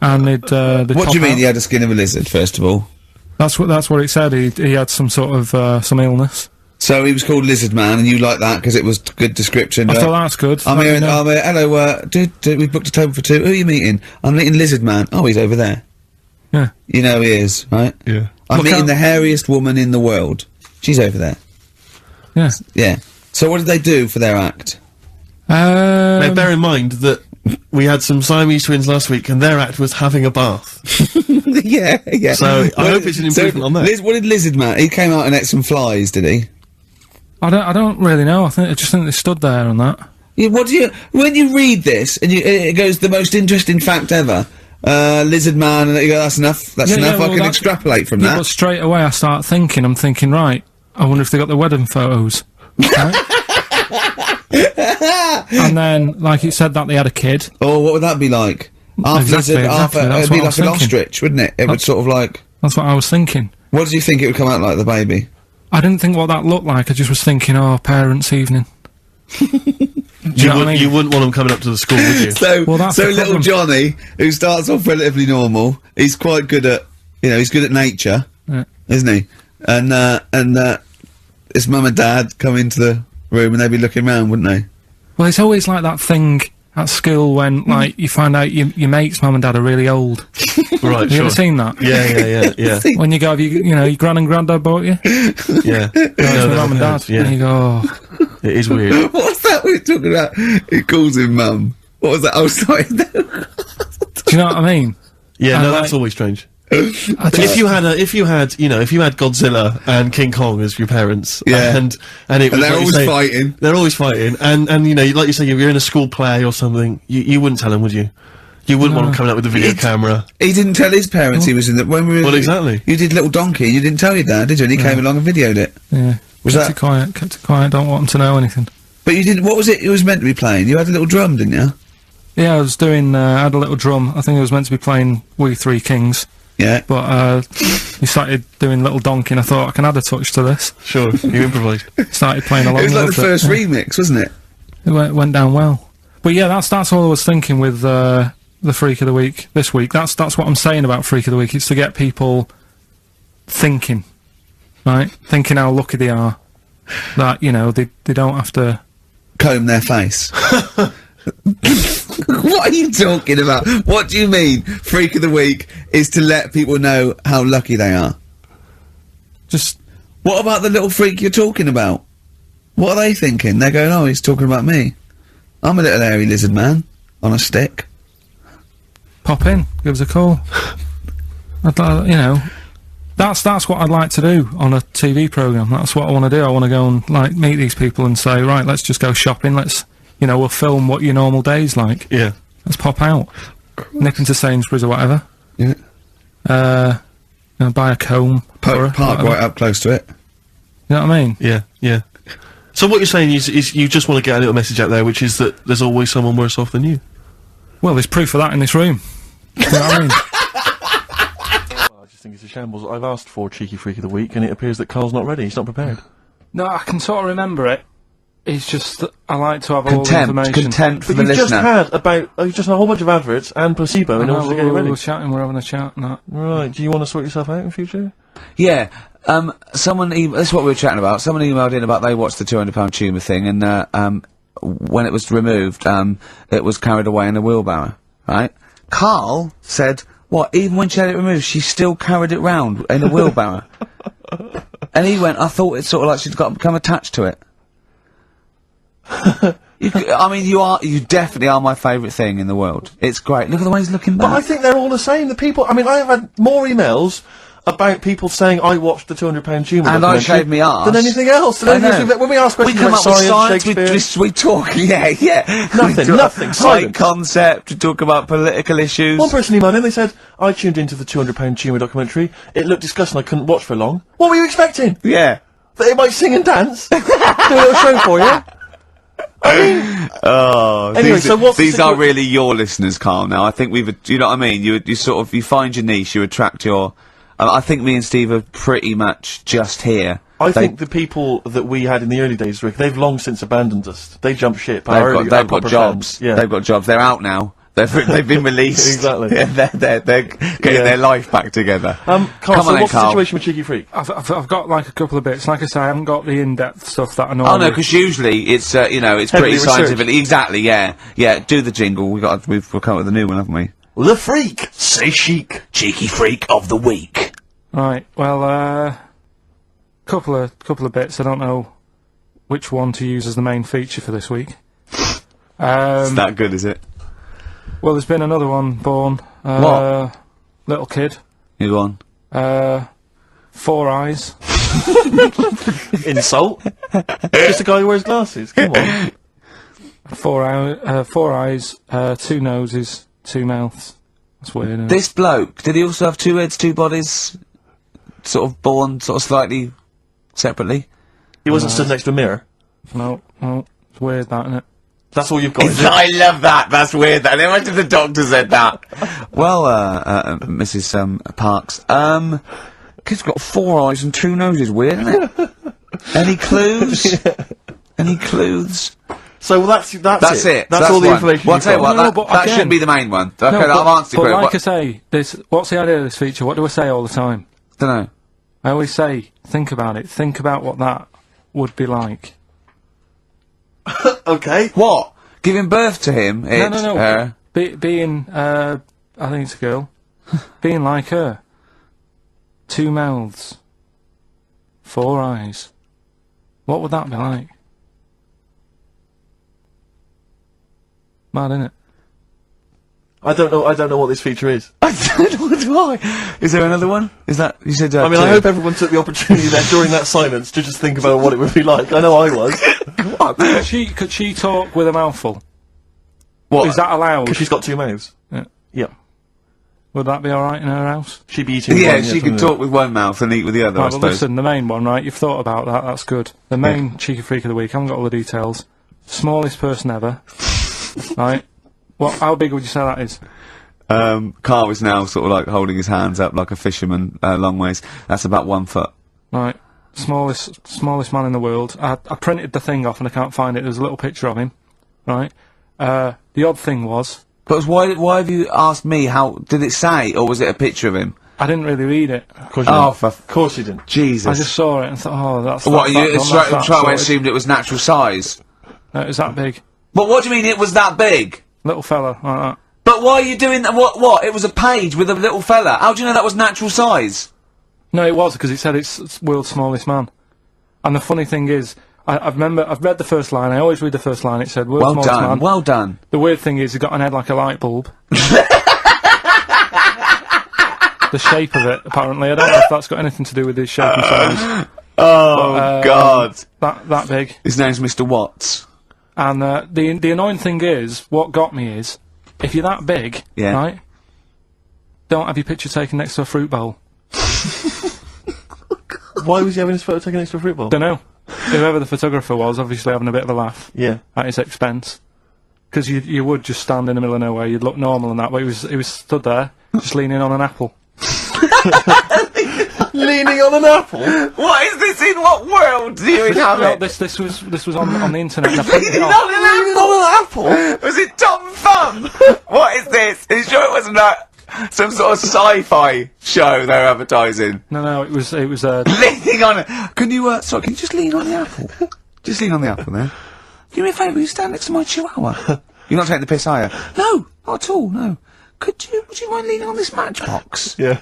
And they'd What do pop you mean out. he had a skin of a lizard, first of all? That's what it said. He had some sort of some illness. So he was called Lizard Man, and you like that because it was good description. I thought that's good. I'm Let here, me know. hello, we've booked a table for 2. Who are you meeting? I'm meeting Lizard Man. Oh, he's over there. Yeah. You know he is, right? Yeah. I'm Look meeting out. the hairiest woman in the world. She's over there. Yeah. Yeah. So what did they do for their act? Now, bear in mind that we had some Siamese twins last week, and their act was having a bath. yeah. So, I hope it's an improvement on that. What did Lizard Man? He came out and ate some flies, did he? I don't really know. I just think they stood there on that. Yeah, when you read this and it goes the most interesting fact ever, Lizard Man, and you go, that's enough. That's enough. I can extrapolate from Yeah, that. but straight away I'm thinking, right, I wonder if they got the wedding photos. And then, like, it said that they had a kid. Oh, what would that be like? Exactly, that's it'd be what I was like an thinking. ostrich, wouldn't it? It would sort of like... That's what I was thinking. What did you think it would come out like, the baby? I didn't think what that looked like, I just was thinking, oh, parents' evening. You wouldn't want them coming up to the school, would you? So, Well, that's so the little problem. Johnny, who starts off relatively normal, he's quite good at, he's good at nature, Yeah. isn't he? And his mum and dad come into the room and they'd be looking round, wouldn't they? Well, it's always like that thing at school when, like, you find out your mate's mum and dad are really old. Right, Have you ever seen that? Yeah. When you go, your gran and granddad bought you? Yeah. It's my mum and dad. Yeah. And you go, oh. It is weird. What's that we were talking about? He calls him mum. What was that? Oh, sorry. Do you know what I mean? Yeah, And no, like- that's always strange. I just, If you had Godzilla and King Kong as your parents, Yeah. and it was And they're like you always say, fighting. they're always fighting, and like you say, you're in a school play or something, you wouldn't tell them, would you? You wouldn't want them coming out with a video camera. He didn't tell his parents he was in the... When we were... Well, exactly. You did Little Donkey, you didn't tell your dad, did you? And he came along and videoed it. yeah. Was kept that- kept it quiet, don't want them to know anything. But you didn't... What was it was meant to be playing? You had a little drum, didn't you? Yeah, I was doing, I had a little drum, I think I was meant to be playing We Three Kings, Yeah. but, he started doing Little Donkey and I thought, I can add a touch to this. Sure, you improvised. Started playing along It was like with the first yeah. remix, wasn't it? It went down well. But yeah, that's all I was thinking with, the Freak of the Week this week. That's what I'm saying about Freak of the Week. It's to get people thinking, right? Thinking how lucky they are. That, they don't have to... Comb their face. What are you talking about? What do you mean, Freak of the Week is to let people know how lucky they are? Just... What about the little freak you're talking about? What are they thinking? They're going, oh, he's talking about me. I'm a little hairy lizard man on a stick. Pop in, give us a call. That's what I'd like to do on a TV programme. That's what I want to do. I want to go and, like, meet these people and say, right, let's just go shopping, we'll film what your normal day's like. Yeah. Let's pop out. Nip into Sainsbury's or whatever. Yeah. Buy a comb. Park right up close to it. You know what I mean? Yeah. So what you're saying is you just want to get a little message out there, which is that there's always someone worse off than you. Well, there's proof of that in this room. You know what I mean? I just think it's a shambles. I've asked for Cheeky Freak of the Week, and it appears that Carl's not ready. He's not prepared. No, I can sort of remember it. It's just that I like to have all the information. Contempt for But the you just listener. you just had a whole bunch of adverts and placebo in order to get you ready. We're chatting, we're having a chat and that. Right, do you want to sort yourself out in future? Yeah. Someone this is what we were chatting about. Someone emailed in about they watched the £200 tumour thing, and when it was removed, it was carried away in a wheelbarrow. Right? Carl said, "What? Even when she had it removed, she still carried it round in a wheelbarrow." And he went, "I thought it's sort of like she's become attached to it." You definitely are my favourite thing in the world. It's great. Look at the way he's looking back. But I think they're all the same. The people. I mean, I have had more emails about people saying I watched the £200 tumour and I documentary shaved me arse than anything else. I know. When we ask we questions come about up with science, science, Shakespeare, we talk, yeah. Nothing, High silence. concept, we talk about political issues. one person emailed in, they said, I tuned into the £200 tumour documentary, it looked disgusting, I couldn't watch for long. What were you expecting? Yeah. That it might sing and dance? Do a little show for you? Oh, Anyway, these, so what's the these are situa- really your listeners, Carl, now. I think you know what I mean? You sort of, you find your niche, you attract your... I think me and Steve are pretty much just here. I think the people that we had in the early days, Rick, they've long since abandoned us. They jumped ship. They've got jobs. Fans. Yeah. They've got jobs. They're out now. They've been released. Exactly. Yeah, they're getting their life back together. Carl, Come so on then, what's the Carl. situation with Cheeky Freak? I've got like a couple of bits. Like I say, I haven't got the in-depth stuff that I know. Oh no, because usually it's it's Heavily pretty researched. scientific. Exactly, yeah. Do the jingle. We've come up with a new one, haven't we? The Freak! Say chic. Cheeky Freak of the Week. Right. Well, couple of bits. I don't know which one to use as the main feature for this week. It's that good, is it? Well, there's been another one born. What? Little kid. You go on. 4 eyes. Insult? Just a guy who wears glasses. Come on. 4 eyes, 2 noses, 2 mouths. That's weird, isn't it? This bloke, did he also have 2 heads, 2 bodies? Sort of born, sort of slightly separately? He wasn't stood next to a mirror. No, it's weird, that, isn't it? That's all you've got, is it? I love that. That's weird. And imagine the doctor said that. Well, Mrs. Parks, kid's got 4 eyes and 2 noses. Weird, isn't it? Any clues? Any clues? So that's it. That's all the one. information Well, I'll you've tell you got. what, but that again- shouldn't be the main one. Okay, No, I've answered but it. like I say, what's the idea of this feature? What do I say all the time? Don't know. I always say, think about it. Think about what that would be like. Okay. What? Giving birth to him? No. Being, I think it's a girl. Being like her. 2 mouths. 4 eyes. What would that be like? Mad, innit? I don't know what this feature is. I don't know why. Is there another one? Is that you said? I mean, 2. I hope everyone took the opportunity there during that silence to just think about what it would be like. I know I was. Could she talk with a mouthful? What? Is that allowed? Because she's got 2 mouths. Yeah. Yeah. Would that be alright in her house? She'd be eating Yeah, one, she could talk with one mouth and eat with the other. I Right, but suppose. listen, the main one, right? You've thought about that. That's good. The main cheeky freak of the week. I haven't got all the details. Smallest person ever. Right. How big would you say that is? Carl is now sort of like holding his hands up like a fisherman, long ways. That's about 1 foot. Right. Smallest man in the world. I printed the thing off and I can't find it. There's a little picture of him. Right. The odd thing was, But why have you asked me? How did it say, or was it a picture of him? I didn't really read it. Of course you Oh, didn't. for Of course you didn't. Jesus! I just saw it and thought, oh, that's What that you done, that's that straight away sorted. assumed it was natural size? No, it was that big. But what do you mean it was that big? Little fella, like that. But why are you doing that? What? It was a page with a little fella. How do you know that was natural size? No, it was, because it said it's world's smallest man. And the funny thing is, I've read the first line, I always read the first line, it said world's Well smallest done, man. well done. The weird thing is, he got an head like a light bulb. The shape of it, apparently. I don't know if that's got anything to do with his shape and size. Oh, God. That big. His name's Mr. Watts. And the annoying thing is, what got me is, if you're that big, Yeah. right, don't have your picture taken next to a fruit bowl. Why was he having his photo taken next to a fruit bowl? Don't know. Whoever the photographer was, obviously having a bit of a laugh Yeah. at his expense. Because you would just stand in the middle of nowhere, you'd look normal and that, but he was stood there, just leaning on an apple. Leaning on an apple? What is this? In what world do you No, inhabit? this was on the internet. And I printed it Leaning off. on an apple? Was it Tom Thumb? What is this? Are you sure it wasn't some sort of sci-fi show they're advertising? No, it was Leaning on it. Can you just lean on the apple? Just lean on the apple there. Do me a favour, you stand next to my chihuahua. You're not taking the piss, are you? No, not at all, no. Would you mind leaning on this matchbox? Yeah.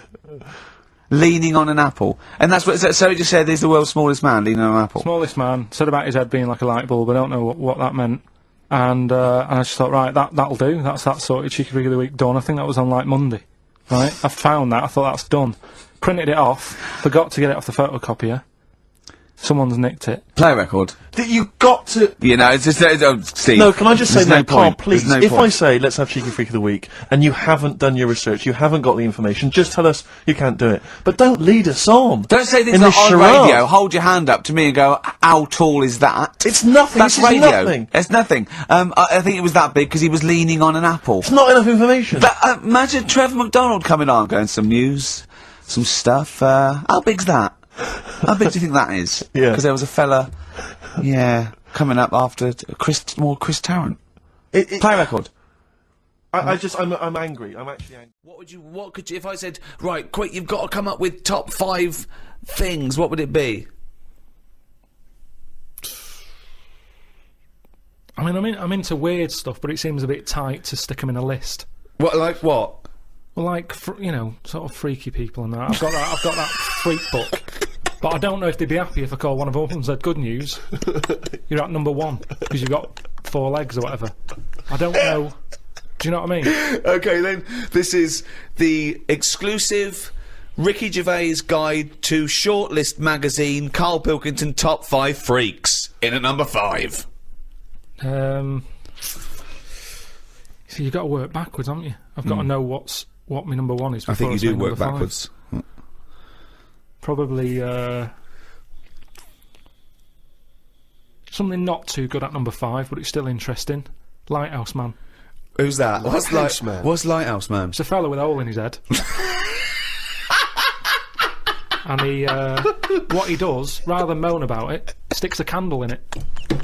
Leaning on an apple. And that's what, so it just said he's the world's smallest man leaning on an apple. smallest man, said about his head being like a light bulb. I don't know what that meant. And I just thought, right, that'll do. That's that sorted. Cheeky Freak of the Week done. I think that was on like Monday. Right? I found that. I thought that's done. Printed it off. Forgot to get it off the photocopier. Someone's nicked it. Play record. That you got to... You know, it's just, Steve. No, can I just say, there's no Carl, point. please, There's no if I point. say, let's have Cheeky Freak of the Week, and you haven't done your research, you haven't got the information, just tell us you can't do it. But don't lead us on. Don't say things in like this on charade. radio, hold your hand up to me and go, how tall is that? It's nothing. That's This is radio. nothing. It's nothing. I think it was that big because he was leaning on an apple. It's not enough information. But imagine Trevor McDonald coming on, going some news, some stuff. How big's that? How big do you think that is? Yeah. Because there was a fella, coming up after Chris Tarrant. Play record. I'm angry. I'm actually angry. What could you, if I said, right, quick, you've got to come up with top 5 things, what would it be? I mean, I'm into weird stuff, but it seems a bit tight to stick them in a list. What, like what? Well, like, sort of freaky people and that. I've got that freak book. But I don't know if they'd be happy if I called one of them and said, good news, you're at number 1, because you've got 4 legs or whatever. I don't know. Do you know what I mean? Okay, then, this is the exclusive Ricky Gervais guide to Shortlist magazine, Karl Pilkington Top 5 Freaks, in at number 5. So you've got to work backwards, haven't you? I've got to know what my number 1 is before I say number 5. Probably, Something not too good at number 5, but it's still interesting. Lighthouse Man. Who's that? Lighthouse Man. What's Lighthouse Man? It's a fella with a hole in his head. And he, what he does, rather than moan about it, sticks a candle in it.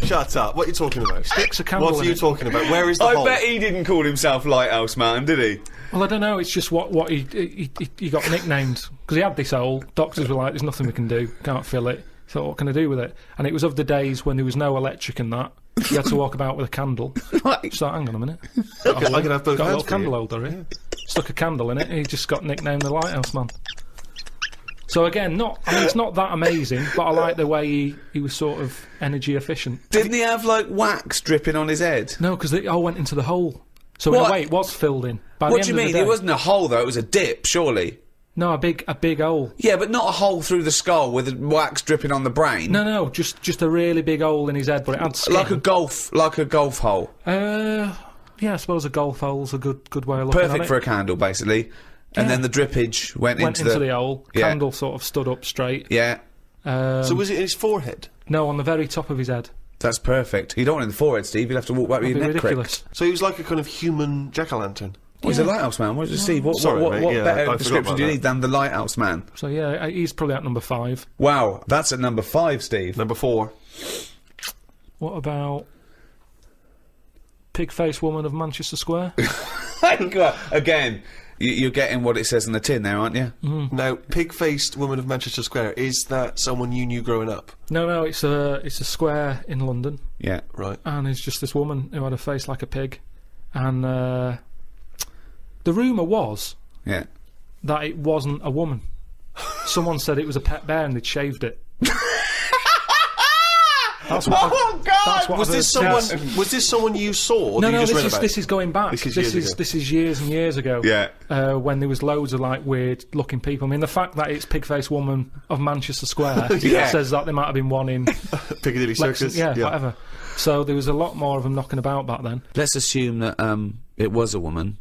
Shut up. What are you talking about? Sticks a candle What are in you it. talking about? Where is the hole? he didn't call himself Lighthouse Man, did he? Well, I don't know, it's just what he got nicknamed. Because he had this hole, doctors were like, there's nothing we can do, can't fill it. So what can I do with it? And it was of the days when there was no electric and that. You had to walk about with a candle. So hang on a minute. I can have both Got a hands little for candle you. holder here. Stuck a candle in it, he just got nicknamed the Lighthouse Man. So again, it's not that amazing, but I like the way he was sort of energy efficient. Didn't he have, like, wax dripping on his head? No, because it all went into the hole. So in What? a way, it was filled in. By What the do you end of mean? the day, It wasn't a hole, though, it was a dip, surely. No, a big hole. Yeah, but not a hole through the skull with wax dripping on the brain. No, just a really big hole in his head, but it had skin. Like a golf hole. Yeah, I suppose a golf hole's a good way of looking at Perfect it. for a candle, basically. And then the drippage went into the hole. Yeah. Candle sort of stood up straight. Yeah, So was it in his forehead? No, on the very top of his head. that's perfect. You don't want it in the forehead, Steve. You'll have to walk back with That'd your be neck ridiculous. crick. So he was like a kind of human jack-o'-lantern. Well, he's a lighthouse man. What is it, Steve? What Sorry, mate. Yeah, I better forgot description about do you that. need than the lighthouse man? So yeah, he's probably at number 5. Wow, that's at number 5, Steve. Number 4. What about Pig-faced Woman of Manchester Square? Again, you're getting what it says on the tin there, aren't you? Now, pig-faced woman of Manchester Square, is that someone you knew growing up? No, it's a square in London, Yeah. Right. and it's just this woman who had a face like a pig, and the rumour was Yeah. that it wasn't a woman. Someone said it was a pet bear and they'd shaved it. That's what Oh, God! that's what Was I've this heard. someone? Was this someone you saw? Or No, that you no, just read this about? is going back. This is years ago. This is years and years ago. Yeah. When there was loads of like weird looking people. I mean, the fact that it's Pig-faced Woman of Manchester Square Yeah. says that there might have been one in Piccadilly Circus. yeah, whatever. So there was a lot more of them knocking about back then. Let's assume that it was a woman,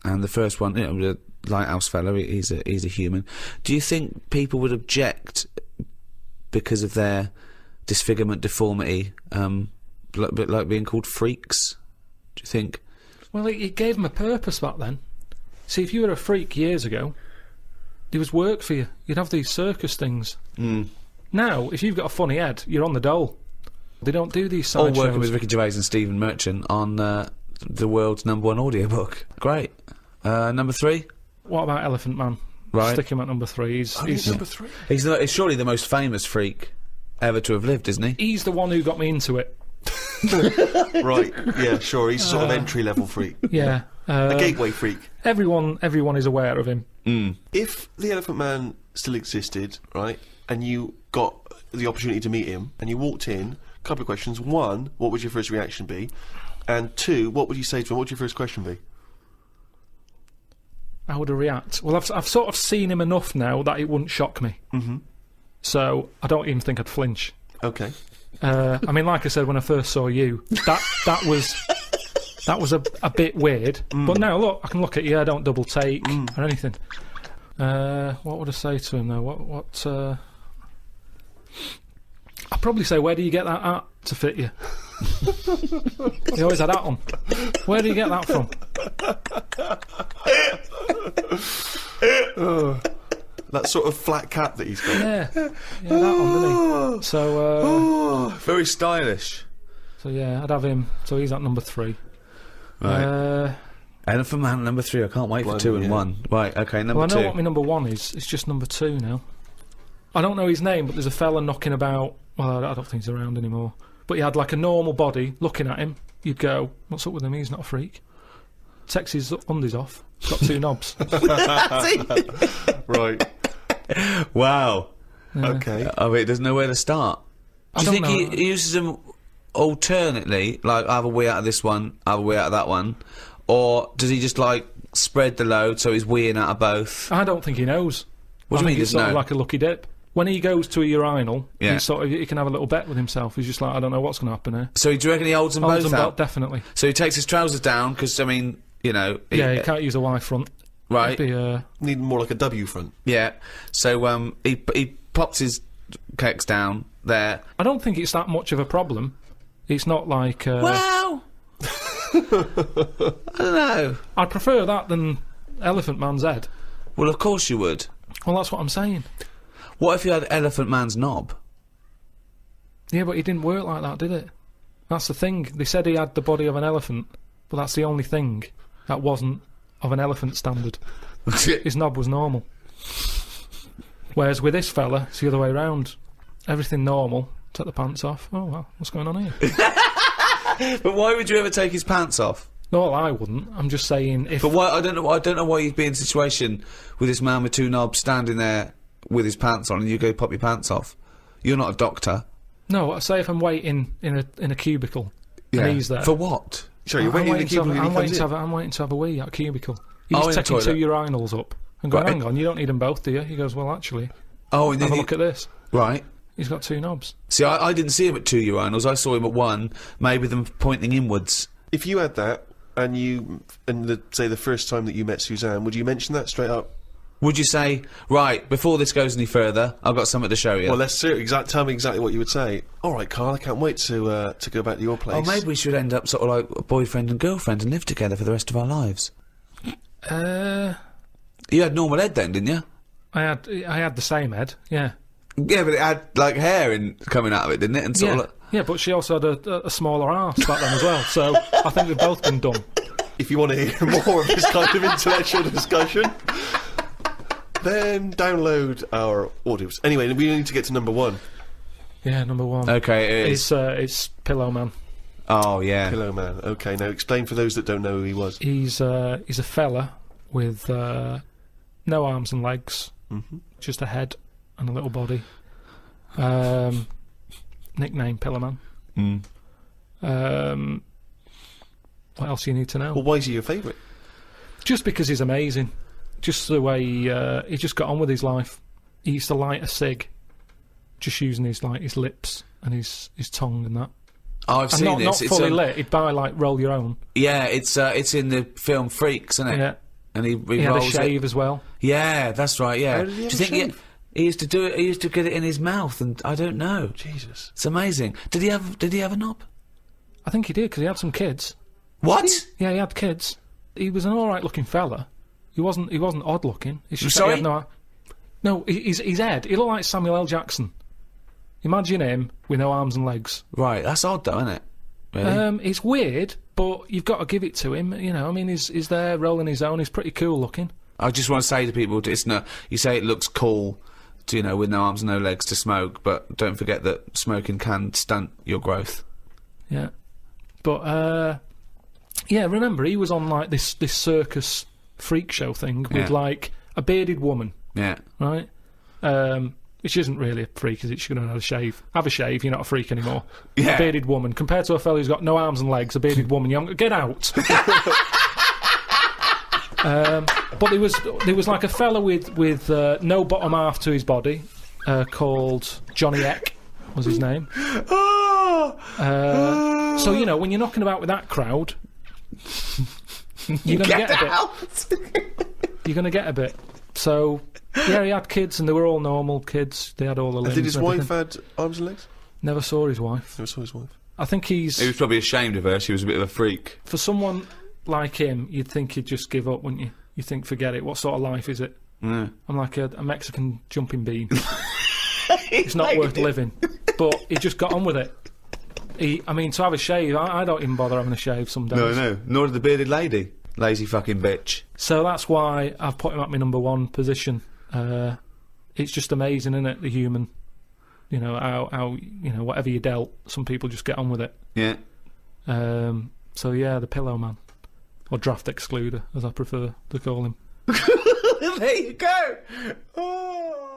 and the first one, the lighthouse fellow, he's a human. Do you think people would object because of their disfigurement, deformity, like being called freaks? Do you think? Well, it gave them a purpose back then. See, if you were a freak years ago, there was work for you. You'd have these circus things. Now, if you've got a funny head, you're on the dole. They don't do these Or side working shows. with Ricky Gervais and Stephen Merchant on the world's #1 audiobook. Great. Number 3? What about Elephant Man? Right. Stick him at number 3. He's Number 3. He's surely the most famous freak ever to have lived, isn't he? he's the one who got me into it. Right. Yeah, sure. He's sort of entry-level freak. Yeah. A gateway freak. Everyone is aware of him. If the Elephant Man still existed, right, and you got the opportunity to meet him, and you walked in, a couple of questions. 1, what would your first reaction be? And 2, what would you say to him? What would your first question be? How would I react? Well, I've sort of seen him enough now that it wouldn't shock me. So I don't even think I'd flinch. Okay. I mean, like I said when I first saw you, that was a bit weird. But now look, I can look at you. I don't double take or anything. What would I say to him though? I'd probably say, where do you get that at to fit you? You always had that on. Where do you get that from? That sort of flat cap that he's got. Yeah, that on, didn't he? So, Very stylish. so yeah, I'd have him. So he's at number 3. Right. Elephant Man number 3. I can't wait for Blimey, 2 and yeah. 1. Right. Okay. Number Well, I know 2. what my number 1 is. It's just number 2 now. I don't know his name, but there's a fella knocking about. Well, I don't think he's around anymore. But he had like a normal body. Looking at him, you'd go, "What's up with him? He's not a freak." Takes his undies off. He's got 2 knobs. Right. Wow. Okay. I mean, there's nowhere to start. Do you I think don't know. he uses them alternately, like either way out of this one, either way out of that one, or does he just like spread the load so he's weeing out of both? I don't think he knows. What do you I mean think he it's doesn't sort of know? like a lucky dip. When he goes to a urinal, Yeah. he can have a little bet with himself. He's just like, I don't know what's going to happen here. So do you reckon he holds them Holds both them out? out, definitely. So he takes his trousers down because I mean, you know, Yeah, you can't use a Y front. right? It'd be, Need more like a W front. Yeah. So he pops his cakes down, there. I don't think it's that much of a problem. It's not like. Well, I don't know. I'd prefer that than Elephant Man's head. Well, of course you would. Well, that's what I'm saying. What if you had Elephant Man's knob? Yeah, but it didn't work like that, did it? That's the thing. They said he had the body of an elephant, but that's the only thing that wasn't of an elephant standard. His knob was normal. Whereas with this fella, it's the other way round. Everything normal. Take the pants off. Oh, well, what's going on here? But why would you ever take his pants off? No, well, I wouldn't. I'm just saying if... But why? I don't know why you'd be in a situation with this man with two knobs standing there with his pants on, and you go pop your pants off. You're not a doctor. No, say if I'm waiting in a cubicle, and he's there. For what? Sorry, you're waiting in the cubicle and he comes in? I'm waiting to have a wee at a cubicle. He's Oh, in the taking toilet. 2 urinals up and going, hang on, you don't need them both, do you? He goes, well, actually, Oh, and then have a look at this. Right. He's got 2 knobs. See, I didn't see him at 2 urinals. I saw him at 1, maybe them pointing inwards. If you had that, and say the first time that you met Suzanne, would you mention that straight up? Would you say, right, before this goes any further, I've got something to show you? Well, let's see. Tell me exactly what you would say. All right, Carl, I can't wait to go back to your place. Oh, maybe we should end up sort of like a boyfriend and girlfriend and live together for the rest of our lives. You had normal head then, didn't you? I had the same head, yeah. Yeah, but it had, like, hair coming out of it, didn't it? And sort of like... Yeah, but she also had a smaller arse back then as well, so I think we've both been dumb. If you want to hear more of this kind of intellectual discussion, then download our audios. Anyway, we need to get to number 1. Yeah, number 1. Okay, it is. It's Pillow Man. Oh, yeah. Pillow Man. Okay, now explain for those that don't know who he was. He's a fella with no arms and legs, just a head and a little body. Nickname Pillow Man. What else do you need to know? Well, why is he your favourite? Just because he's amazing. Just the way he just got on with his life. He used to light a cig, just using his lips and his tongue and that. Oh, I've And seen not this. fully lit. He'd buy Roll Your Own. Yeah, it's in the film Freaks, isn't it? Yeah. And he He had a rolls shave it. as well. Yeah, that's right. Yeah. How did he have do you a think shave? he used to do it? He used to get it in his mouth, and I don't know. Jesus. It's amazing. Did he have a knob? I think he did because he had some kids. What? Yeah, he had kids. He was an all right looking fella. He wasn't odd looking. It's just Sorry? that he had no, his head. He looked like Samuel L. Jackson. Imagine him with no arms and legs. Right. That's odd, though, isn't it? Really? It's weird, but you've got to give it to him. You know, I mean, he's there rolling his own. He's pretty cool looking. I just want to say to people, it's not. You say it looks cool, to, with no arms and no legs to smoke, but don't forget that smoking can stunt your growth. Yeah, but yeah. Remember, he was on like this circus freak show thing with like a bearded woman, Yeah. right? Which isn't really a freak, is it? She gonna have a shave. Have a shave. You're not a freak anymore. Yeah. A bearded woman compared to a fella who's got no arms and legs. A bearded woman. Get out. But there was like a fella with no bottom half to his body, called Johnny Eck was his name. So when you're knocking about with that crowd, you're gonna get a bit. You're gonna get a bit. So yeah, he had kids, and they were all normal kids. They had all the limbs. Did his and wife everything. had arms and legs? Never saw his wife. Never saw his wife. I think He was probably ashamed of her. She was a bit of a freak. for someone like him, you'd think he'd just give up, wouldn't you? You think, forget it. What sort of life is it? Yeah. I'm like a Mexican jumping bean. It's not worth living. But he just got on with it. I mean, to have a shave, I don't even bother having a shave some days. No. Nor did the bearded lady. Lazy fucking bitch. So that's why I've put him at my number 1 position. It's just amazing, isn't it? The human, how whatever you dealt, some people just get on with it. Yeah. So yeah, the Pillow Man, or Draft Excluder, as I prefer to call him. There you go. Oh.